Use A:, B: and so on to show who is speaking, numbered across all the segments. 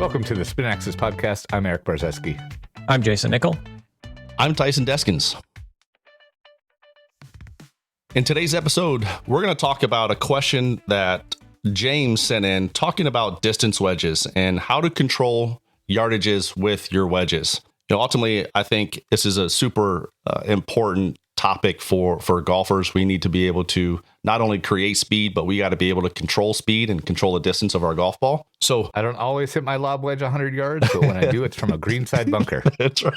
A: Welcome to the Spin Axis podcast. I'm Erik Barzeski.
B: I'm Jayson Nickol.
C: I'm Tyson Deskins. In today's episode, we're going to talk about a question that James sent in, talking about distance wedges and how to control yardages with your wedges. Ultimately, I think this is a super important topic for golfers. We need to be able to not only create speed, but we got to be able to control speed and control the distance of our golf ball. So
A: I don't always hit my lob wedge 100 yards, but when I do, it's from a greenside bunker.
C: That's right.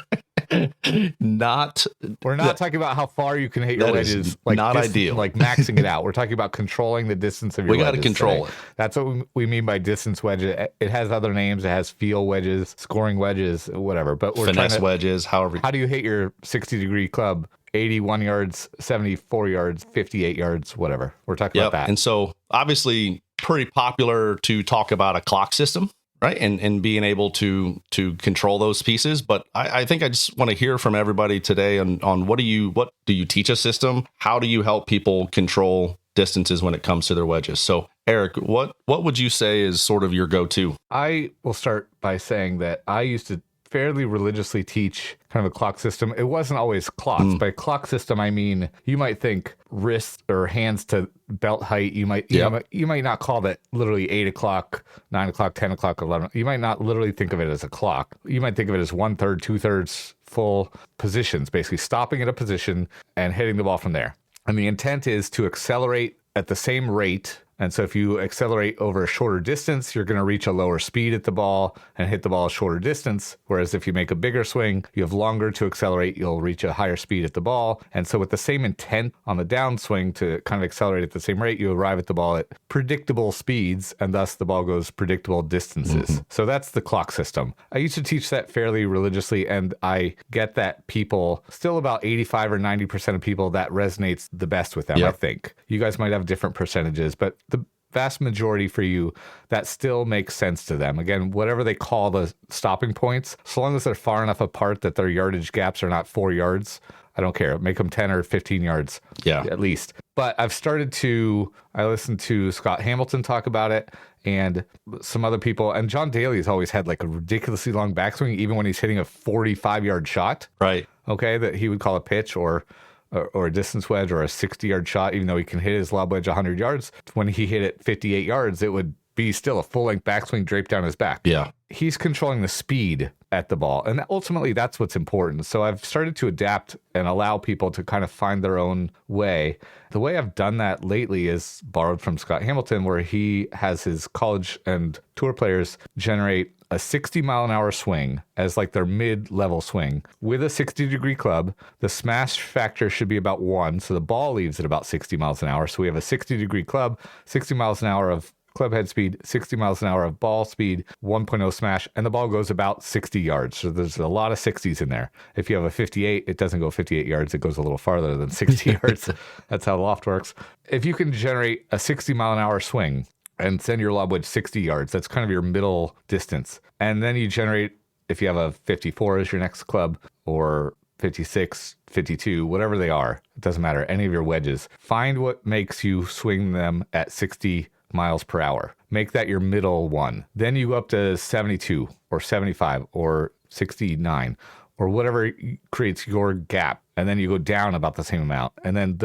A: We're not talking about how far you can hit your wedges.
C: Not ideal.
A: Like maxing it out. We're talking about controlling the distance of your wedges.
C: We got to control it.
A: That's what we mean by distance wedges. It has other names. It has feel wedges, scoring wedges, whatever. But we're
C: finesse wedges, however.
A: How do you hit your 60-degree club? 81 yards, 74 yards, 58 yards, whatever. We're talking about that.
C: And so obviously pretty popular to talk about a clock system, right? And being able to control those pieces. But I think I just want to hear from everybody today on what do you teach a system? How do you help people control distances when it comes to their wedges? So Erik, what would you say is sort of your go-to?
A: I will start by saying that I used to fairly religiously teach kind of a clock system. It wasn't always clocks. By clock system, I mean, you might think wrists or hands to belt height. You might not call that literally 8 o'clock, 9 o'clock, 10 o'clock, 11. You might not literally think of it as a clock. You might think of it as 1/3, 2/3 full positions, basically stopping at a position and hitting the ball from there. And the intent is to accelerate at the same rate. And so if you accelerate over a shorter distance, you're going to reach a lower speed at the ball and hit the ball a shorter distance. Whereas if you make a bigger swing, you have longer to accelerate, you'll reach a higher speed at the ball. And so with the same intent on the downswing to kind of accelerate at the same rate, you arrive at the ball at predictable speeds, and thus the ball goes predictable distances. So that's the clock system. I used to teach that fairly religiously, and I get that people, still about 85 or 90% of people, that resonates the best with them, I think. You guys might have different percentages, but the vast majority for you, that still makes sense to them. Again, whatever they call the stopping points, so long as they're far enough apart that their yardage gaps are not 4 yards, I don't care. Make them 10 or 15 yards at least. But I listened to Scott Hamilton talk about it and some other people. And John Daly's always had like a ridiculously long backswing, even when he's hitting a 45-yard shot.
C: Right.
A: Okay, that he would call a pitch or a distance wedge or a 60-yard shot, even though he can hit his lob wedge 100 yards. When he hit it 58 yards, it would be still a full-length backswing draped down his back.
C: Yeah.
A: He's controlling the speed at the ball, and ultimately that's what's important. So I've started to adapt and allow people to kind of find their own way. The way I've done that lately is borrowed from Scott Hamilton, where he has his college and tour players generate a 60-mile-an-hour swing as like their mid-level swing with a 60-degree club. The smash factor should be about 1, so the ball leaves at about 60 miles an hour. So we have a 60-degree club, 60 miles an hour of club head speed, 60 miles an hour of ball speed, 1.0 smash, and the ball goes about 60 yards. So there's a lot of 60s in there. If you have a 58, it doesn't go 58 yards. It goes a little farther than 60 yards. That's how loft works. If you can generate a 60-mile-an-hour swing and send your lob wedge 60 yards, that's kind of your middle distance. And then you generate, if you have a 54 as your next club, or 56, 52, whatever they are, it doesn't matter, any of your wedges, find what makes you swing them at 60 miles per hour. Make that your middle one. Then you go up to 72 or 75 or 69 or whatever creates your gap. And then you go down about the same amount. And then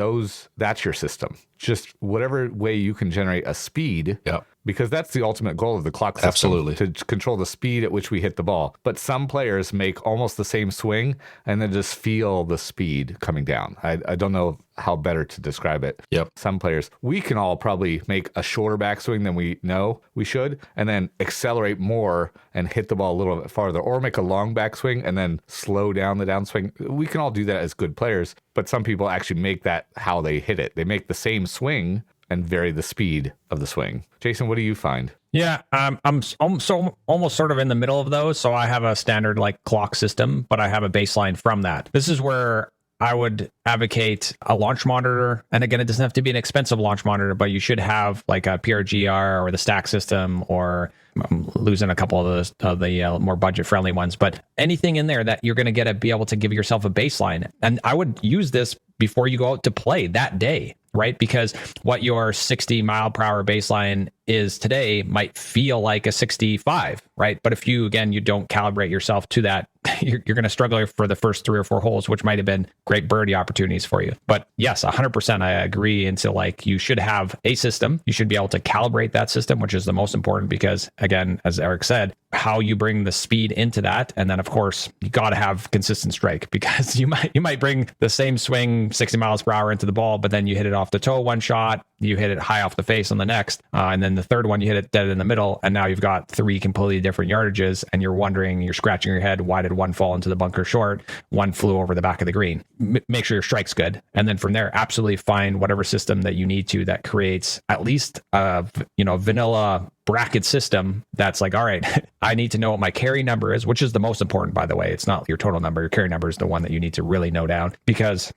A: that's your system. Just whatever way you can generate a speed.
C: Yep.
A: Because that's the ultimate goal of the clock system.
C: Absolutely.
A: To control the speed at which we hit the ball. But some players make almost the same swing and then just feel the speed coming down. I don't know how better to describe it.
C: Yep.
A: Some players, we can all probably make a shorter backswing than we know we should, and then accelerate more and hit the ball a little bit farther, or make a long backswing and then slow down the downswing. We can all do that as good players, but some people actually make that how they hit it. They make the same swing and vary the speed of the swing. Jayson, what do you find?
B: Yeah, I'm almost sort of in the middle of those. So I have a standard like clock system, but I have a baseline from that. This is where I would advocate a launch monitor. And again, it doesn't have to be an expensive launch monitor, but you should have like a PRGR or the stack system, or I'm losing a couple of the more budget-friendly ones. But anything in there that you're going to be able to give yourself a baseline. And I would use this before you go out to play that day, right? Because what your 60 mile per hour baseline is today might feel like a 65, right? But if you, again, you don't calibrate yourself to that, you're going to struggle for the first 3 or 4 holes, which might have been great birdie opportunities for you. But yes, 100% I agree. And so like you should have a system. You should be able to calibrate that system, which is the most important because, again, as Erik said, how you bring the speed into that. And then of course you got to have consistent strike because you might bring the same swing 60 miles per hour into the ball, but then you hit it off the toe one shot, you hit it high off the face on the next, and then the third one you hit it dead in the middle, and now you've got 3 completely different yardages, and you're wondering, you're scratching your head, why did one fall into the bunker short, one flew over the back of the green? Make sure your strike's good, and then from there, absolutely find whatever system that you need to that creates at least a vanilla bracket system that's like, all right, I need to know what my carry number is, which is the most important, by the way. It's not your total number. Your carry number is the one that you need to really know down, because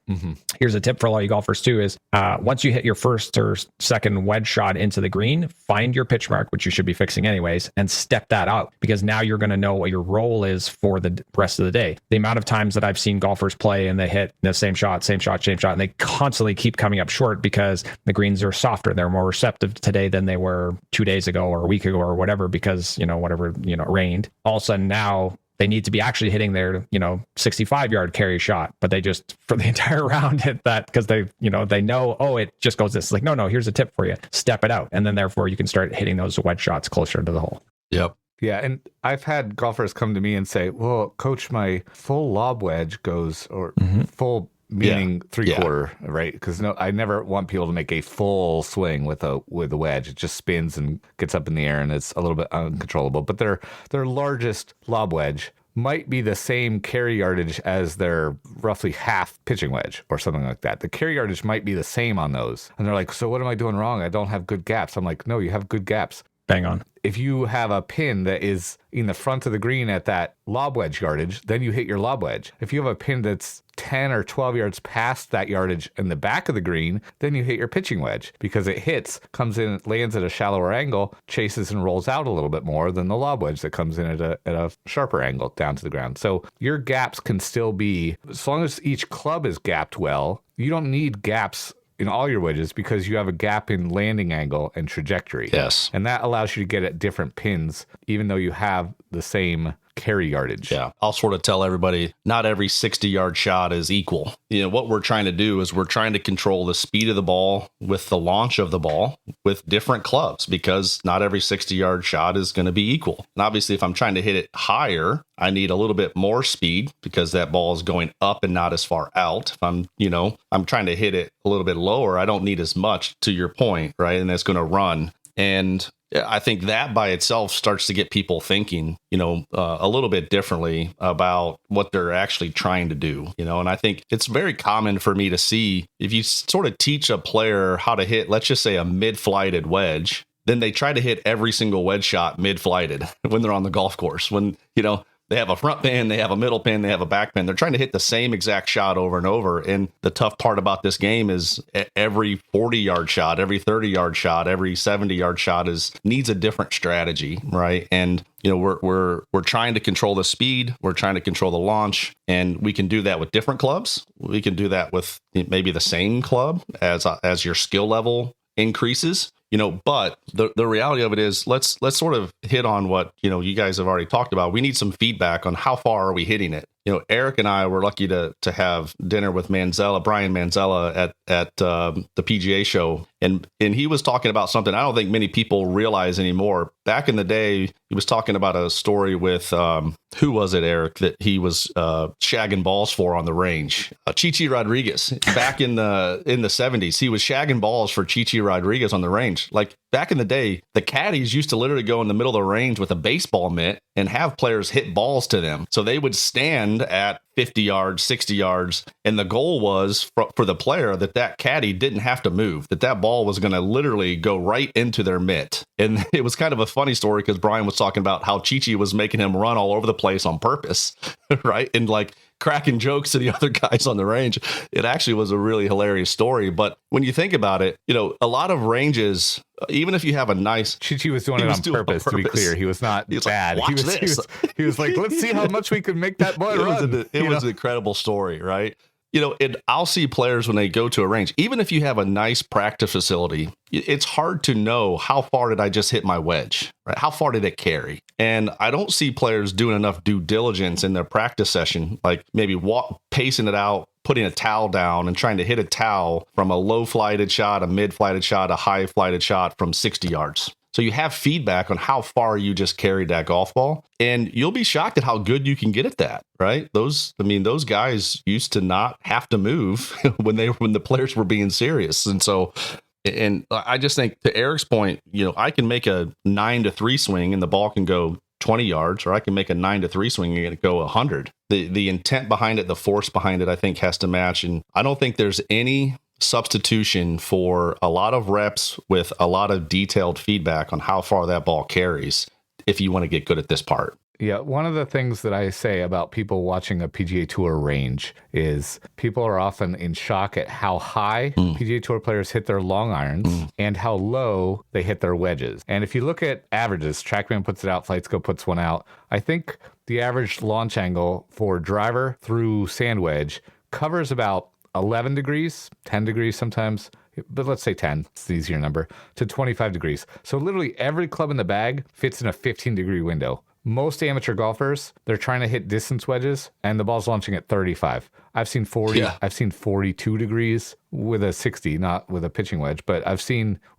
B: here's a tip for all you golfers too, is once you hit your first or second wedge shot into the green, find your pitch mark, which you should be fixing anyways, and step that out, because now you're going to know what your role is for the rest of the day. The amount of times that I've seen golfers play and they hit the same shot, and they constantly keep coming up short because the greens are softer. They're more receptive today than they were 2 days ago or a week ago or whatever, because, rained. All of a sudden now they need to be actually hitting their, 65-yard carry shot, but they just, for the entire round, hit that because they know, oh, it just goes this. It's like, no, here's a tip for you. Step it out. And then therefore you can start hitting those wedge shots closer to the hole.
C: Yep.
A: Yeah, and I've had golfers come to me and say, well, coach, my full lob wedge goes, or full meaning 3/4, right? Because I never want people to make a full swing with a wedge. It just spins and gets up in the air, and it's a little bit uncontrollable. But their largest lob wedge might be the same carry yardage as their roughly half pitching wedge or something like that. The carry yardage might be the same on those. And they're like, so what am I doing wrong? I don't have good gaps. I'm like, no, you have good gaps.
B: Bang on.
A: If you have a pin that is in the front of the green at that lob wedge yardage, then you hit your lob wedge. If you have a pin that's 10 or 12 yards past that yardage in the back of the green, then you hit your pitching wedge, because it comes in, lands at a shallower angle, chases and rolls out a little bit more than the lob wedge that comes in at a sharper angle down to the ground. So your gaps can still be, as long as each club is gapped well, you don't need gaps in all your wedges, because you have a gap in landing angle and trajectory.
C: Yes.
A: And that allows you to get at different pins, even though you have the same carry yardage.
C: Yeah. I'll sort of tell everybody, not every 60-yard shot is equal. What we're trying to do is we're trying to control the speed of the ball with the launch of the ball with different clubs, because not every 60-yard shot is going to be equal. And obviously, if I'm trying to hit it higher, I need a little bit more speed because that ball is going up and not as far out. If I'm trying to hit it a little bit lower, I don't need as much, to your point, right? And that's going to run. And I think that by itself starts to get people thinking, a little bit differently about what they're actually trying to do, and I think it's very common for me to see, if you sort of teach a player how to hit, let's just say, a mid-flighted wedge, then they try to hit every single wedge shot mid-flighted when they're on the golf course. When, they have a front pin, they have a middle pin, they have a back pin. They're trying to hit the same exact shot over and over. And the tough part about this game is every 40-yard shot, every 30-yard shot, every 70-yard shot needs a different strategy, right? And we're trying to control the speed, we're trying to control the launch, and we can do that with different clubs. We can do that with maybe the same club as your skill level increases. But the reality of it is, let's sort of hit on what, you guys have already talked about. We need some feedback on how far are we hitting it. Erik and I were lucky to have dinner with Brian Manzella at the PGA show. And he was talking about something I don't think many people realize anymore. Back in the day, he was talking about a story with, who was it, Erik, that he was shagging balls for on the range? Chichi Rodriguez. Back in the 70s, he was shagging balls for Chichi Rodriguez on the range. Like, back in the day, the caddies used to literally go in the middle of the range with a baseball mitt and have players hit balls to them. So they would stand at 50 yards, 60 yards. And the goal was for the player that caddy didn't have to move, that ball was going to literally go right into their mitt. And it was kind of a funny story because Brian was talking about how Chichi was making him run all over the place on purpose, right? And like cracking jokes to the other guys on the range. It actually was a really hilarious story. But when you think about it, a lot of ranges, even if you have a nice...
A: Chichi was doing it on purpose, to be clear. He was not bad.
C: Like,
A: he was like, let's see how much we could make that boy run.
C: It was an incredible story, right? I'll see players when they go to a range, even if you have a nice practice facility, it's hard to know how far did I just hit my wedge, right? How far did it carry? And I don't see players doing enough due diligence in their practice session, like maybe pacing it out, putting a towel down and trying to hit a towel from a low flighted shot, a mid flighted shot, a high flighted shot from 60 yards. So you have feedback on how far you just carried that golf ball, and you'll be shocked at how good you can get at that, right? Those guys used to not have to move when the players were being serious. And so, and I just think to Erik's point, I can make a 9-3 swing and the ball can go 20 yards, or I can make a 9-3 swing and it go 100. The intent behind it, the force behind it, I think has to match. And I don't think there's any substitution for a lot of reps with a lot of detailed feedback on how far that ball carries if you want to get good at this part.
A: Yeah, one of the things that I say about people watching a PGA Tour range is people are often in shock at how high PGA Tour players hit their long irons and how low they hit their wedges. And if you look at averages, TrackMan puts it out, FlightScope puts one out. I think the average launch angle for driver through sand wedge covers about 11 degrees, 10 degrees sometimes, but let's say 10, it's the easier number, to 25 degrees. So literally every club in the bag fits in a 15-degree window. Most amateur golfers, they're trying to hit distance wedges, and the ball's launching at 35. I've seen 40, I've seen 42 degrees with a 60, not with a pitching wedge, but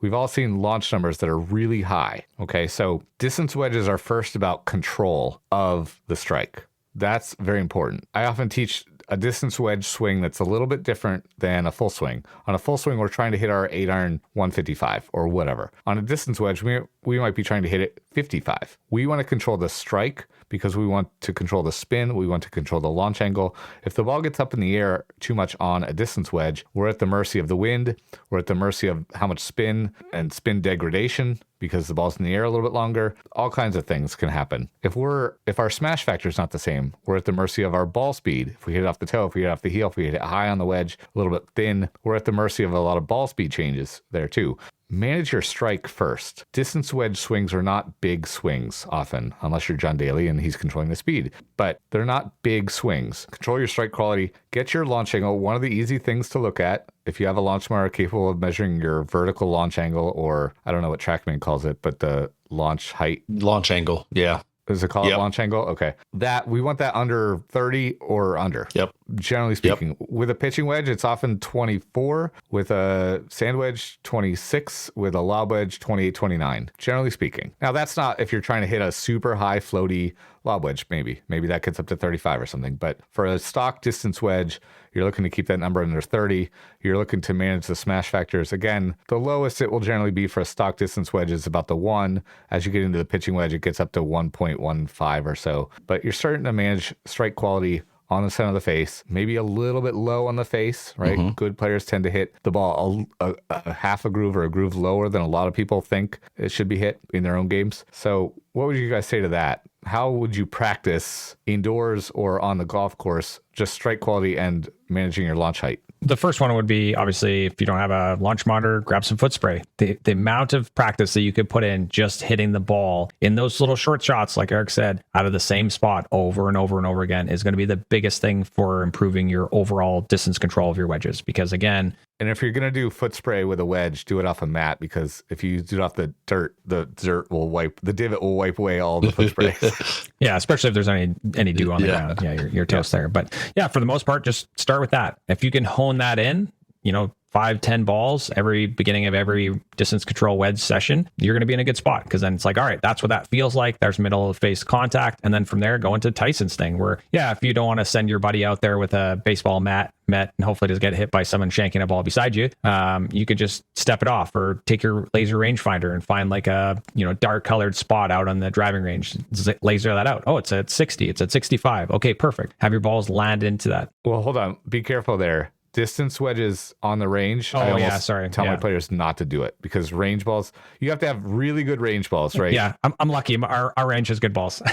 A: we've all seen launch numbers that are really high. Okay, so distance wedges are first about control of the strike. That's very important. I often teach a distance wedge swing that's a little bit different than a full swing. On a full swing, we're trying to hit our 8-iron 155 or whatever. On a distance wedge, we might be trying to hit it 55. We want to control the strike because we want to control the spin. We want to control the launch angle. If the ball gets up in the air too much on a distance wedge, we're at the mercy of the wind. We're at the mercy of how much spin and spin degradation because the ball's in the air a little bit longer. All kinds of things can happen. If our smash factor is not the same, we're at the mercy of our ball speed. If we hit it off the toe, if we hit it off the heel, if we hit it high on the wedge, a little bit thin, we're at the mercy of a lot of ball speed changes there too. Manage your strike first. Distance wedge swings are not big swings often, unless you're John Daly and he's controlling the speed. But they're not big swings. Control your strike quality. Get your launch angle. One of the easy things to look at, if you have a launch monitor capable of measuring your vertical launch angle, or I don't know what TrackMan calls it, but the launch height.
C: Launch angle, yeah.
A: Is it called launch angle? Okay. We want that under 30 or under.
C: Yep.
A: Generally speaking. With a pitching wedge, it's often 24. With a sand wedge, 26. With a lob wedge, 28, 29. Generally speaking. Now, that's not if you're trying to hit a super high floaty lob wedge, maybe. Maybe that gets up to 35 or something. But for a stock distance wedge, you're looking to keep that number under 30. You're looking to manage the smash factors. Again, the lowest it will generally be for a stock distance wedge is about the 1. As you get into the pitching wedge, it gets up to 1.15 or so. But you're starting to manage strike quality on the center of the face, maybe a little bit low on the face, right? Mm-hmm. Good players tend to hit the ball a half a groove or a groove lower than a lot of people think it should be hit in their own games. So what would you guys say to that? How would you practice indoors or on the golf course, just strike quality and managing your launch height?
B: The first one would be, obviously, if you don't have a launch monitor, grab some foot spray. The amount of practice that you could put in just hitting the ball in those little short shots, like Erik said, out of the same spot over and over and over again is going to be the biggest thing for improving your overall distance control of your wedges. Because again,
A: and if you're going to do foot spray with a wedge, do it off a mat, because if you do it off the divot will wipe away all the foot spray.
B: Yeah, especially if there's any dew on the ground. Yeah, you're toast there. But yeah, for the most part, just start with that. If you can hone that in, 5-10 balls every beginning of every distance control wedge session, you're going to be in a good spot, because then it's like, all right, that's what that feels like. There's middle of face contact. And then from there, go into Tyson's thing where, if you don't want to send your buddy out there with a baseball met and hopefully doesn't get hit by someone shanking a ball beside you, you could just step it off or take your laser rangefinder and find like a, dark colored spot out on the driving range, laser that out. Oh, it's at 60, it's at 65. Okay, perfect. Have your balls land into that.
A: Well, hold on. Be careful there. Distance wedges on the range.
B: Oh,
A: I tell my players not to do it, because range balls, you have to have really good range balls, right?
B: Yeah, I'm lucky. Our range has good balls.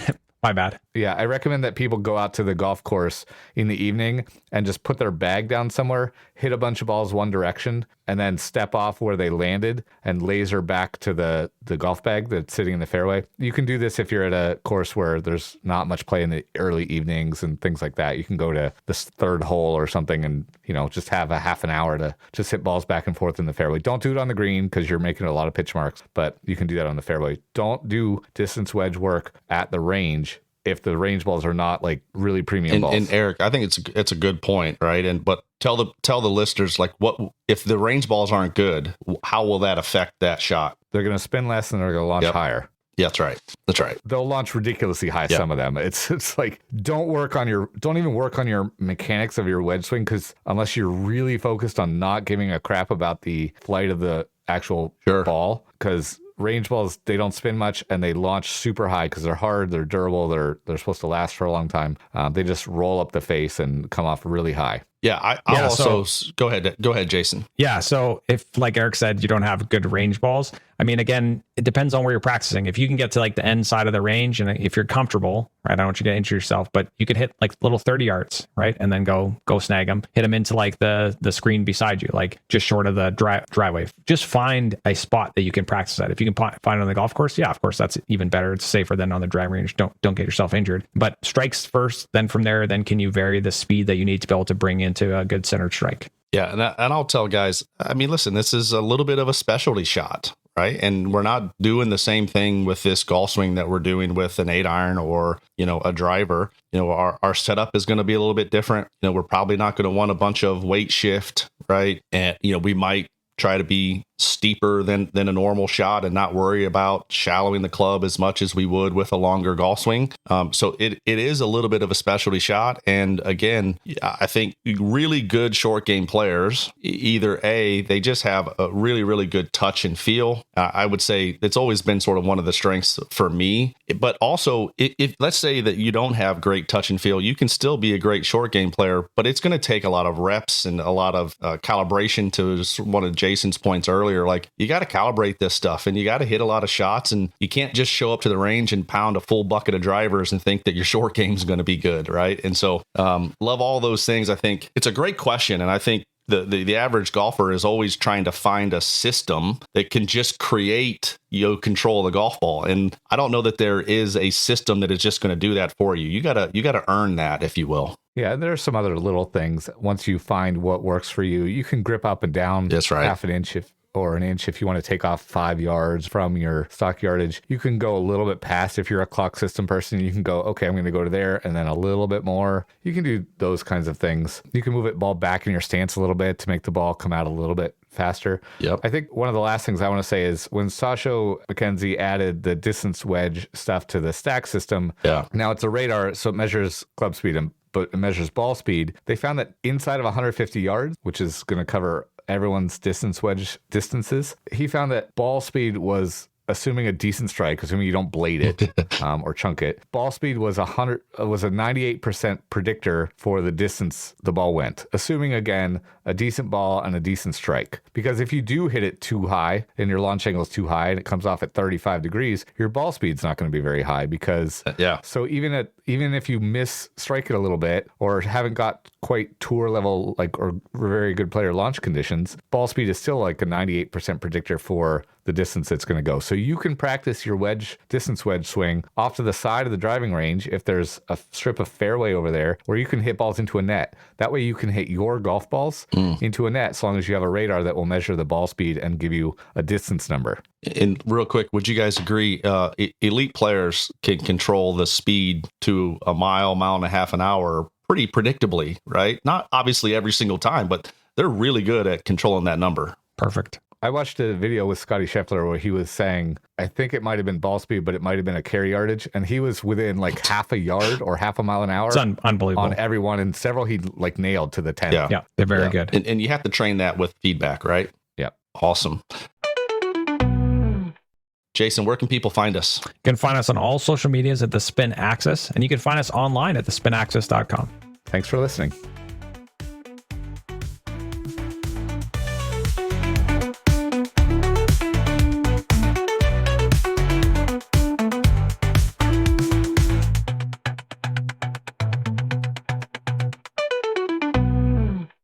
B: My bad.
A: Yeah, I recommend that people go out to the golf course in the evening and just put their bag down somewhere, hit a bunch of balls one direction, and then step off where they landed and laser back to the golf bag that's sitting in the fairway. You can do this if you're at a course where there's not much play in the early evenings and things like that. You can go to this third hole or something and, just have a half an hour to just hit balls back and forth in the fairway. Don't do it on the green because you're making a lot of pitch marks, but you can do that on the fairway. Don't do distance wedge work at the range if the range balls are not like really premium balls.
C: And Erik, I think it's a good point, right? But tell the listeners, like, what if the range balls aren't good? How will that affect that shot?
A: They're going to spin less and they're going to launch higher.
C: Yeah, that's right. That's right.
A: They'll launch ridiculously high. Some of them. It's like don't even work on your mechanics of your wedge swing, because unless you're really focused on not giving a crap about the flight of the actual ball, because range balls, they don't spin much and they launch super high because they're hard, they're durable, they're supposed to last for a long time. They just roll up the face and come off really high.
C: Yeah, I'll also go ahead, Jayson.
B: Yeah, so if, like Erik said, you don't have good range balls, I mean, again, it depends on where you're practicing. If you can get to like the end side of the range, and if you're comfortable, right, I don't want you to injure yourself, but you could hit like little 30 yards, right, and then go snag them, hit them into like the screen beside you, like just short of the driveway. Just find a spot that you can practice at. If you can find it on the golf course, yeah, of course, that's even better. It's safer than on the driving range. Don't get yourself injured. But strikes first, then from there, then can you vary the speed that you need to be able to bring into a good centered strike?
C: Yeah, and I'll tell guys, I mean, listen, this is a little bit of a specialty shot, right? And we're not doing the same thing with this golf swing that we're doing with an 8-iron or, a driver. Our setup is going to be a little bit different. We're probably not going to want a bunch of weight shift, right? And, we might try to be steeper than a normal shot and not worry about shallowing the club as much as we would with a longer golf swing. So it is a little bit of a specialty shot. And again, I think really good short game players, either they just have a really, really good touch and feel. I would say it's always been sort of one of the strengths for me. But also, if let's say that you don't have great touch and feel, you can still be a great short game player, but it's going to take a lot of reps and a lot of calibration. To one of Jayson's points earlier, like you got to calibrate this stuff and you got to hit a lot of shots, and you can't just show up to the range and pound a full bucket of drivers and think that your short game is going to be good, right? And so love all those things. I think it's a great question, and I think the average golfer is always trying to find a system that can just create control of the golf ball. And I don't know that there is a system that is just going to do that for you. You gotta earn that, if you will.
A: Yeah, there are some other little things. Once you find what works for you, you can grip up and down.
C: That's right.
A: Half an inch or an inch if you want to take off 5 yards from your stock yardage. You can go a little bit past if you're a clock system person. You can go, okay, I'm going to go to there and then a little bit more. You can do those kinds of things. You can move it ball back in your stance a little bit to make the ball come out a little bit faster.
C: Yep.
A: I think one of the last things I want to say is when Sasho McKenzie added the distance wedge stuff to the stack system, now it's a radar, so it measures club speed but it measures ball speed. They found that inside of 150 yards, which is going to cover everyone's distance wedge distances, he found that ball speed was, assuming a decent strike, assuming you don't blade it or chunk it, ball speed was a 98% predictor for the distance the ball went, assuming again a decent ball and a decent strike. Because if you do hit it too high and your launch angle is too high and it comes off at 35 degrees, your ball speed's not going to be very high because so even if you miss strike it a little bit or haven't got quite tour level or very good player launch conditions, ball speed is still like a 98% predictor for the distance it's going to go. So you can practice your distance wedge swing off to the side of the driving range if there's a strip of fairway over there where you can hit balls into a net. That way you can hit your golf balls into a net as long as you have a radar that will measure the ball speed and give you a distance number.
C: And real quick, would you guys agree elite players can control the speed to a mile and a half an hour pretty predictably, right? Not obviously every single time, but they're really good at controlling that number.
B: Perfect.
A: I watched a video with Scotty Scheffler where he was saying, I think it might have been ball speed, but it might have been a carry yardage. And he was within like half a yard or half a mile an hour.
B: It's unbelievable.
A: On everyone. And several he like nailed to the 10.
B: Yeah, they're very good.
C: And you have to train that with feedback, right?
A: Yeah.
C: Awesome. Jayson, where can people find us?
B: You can find us on all social medias at The Spin Axis, and you can find us online at thespinaxis.com.
A: Thanks for listening.